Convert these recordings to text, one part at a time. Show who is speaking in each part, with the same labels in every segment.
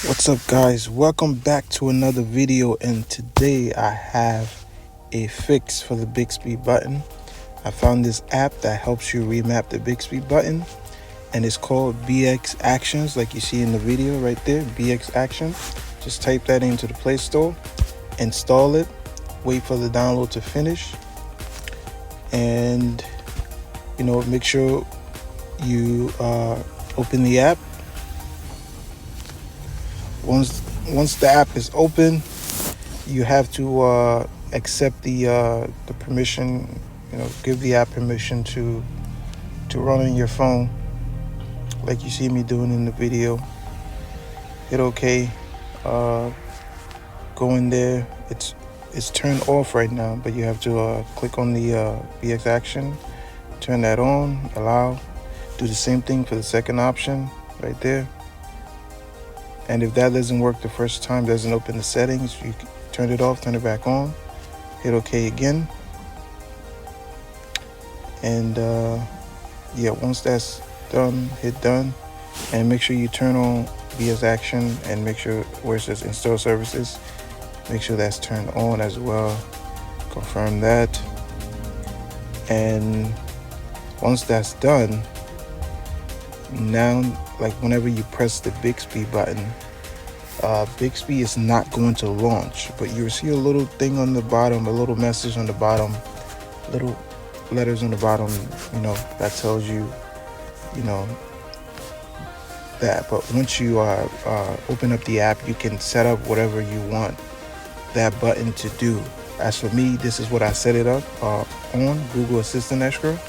Speaker 1: What's up, guys? Welcome back to another video, and today I have a fix for the Bixby button. I found this app that helps you remap the Bixby button, and it's called BX Actions, like you see in the video right there. BX Action. Just type that into the Play Store, install it, wait for the download to finish, and make sure you open the app. Once the app is open, you have to accept the permission. Give the app permission to run on your phone, like you see me doing in the video. Hit OK. Go in there. It's turned off right now, but you have to click on the BX Action, turn that on, allow. Do the same thing for the second option right there. And if that doesn't work the first time, doesn't open the settings, you can turn it off, turn it back on, hit OK again. And once that's done, hit done, and make sure you turn on BX Action, and make sure where it says install services, make sure that's turned on as well. Confirm that. And once that's done, now, like whenever you press the Bixby button, Bixby is not going to launch, but you will see a little thing on the bottom, a little message on the bottom, little letters on the bottom, that tells you, that. But once you open up the app, you can set up whatever you want that button to do. As for me, this is what I set it up on Google Assistant Escrow.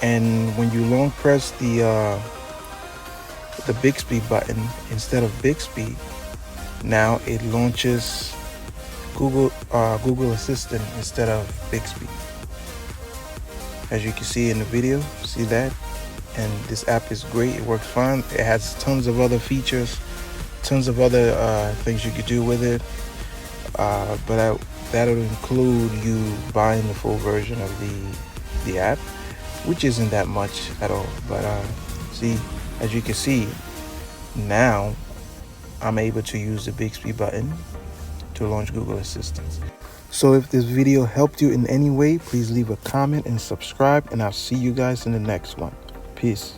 Speaker 1: And when you long press the Bixby button instead of Bixby, now it launches Google Assistant instead of Bixby. As you can see in the video, see that? And this app is great. It works fine. It has tons of other features, tons of other things you could do with it. But that'll include you buying the full version of the app, which isn't that much at all. But see, as you can see, now I'm able to use the Bixby button to launch Google Assistant. So if this video helped you in any way, please leave a comment and subscribe, and I'll see you guys in the next one. Peace.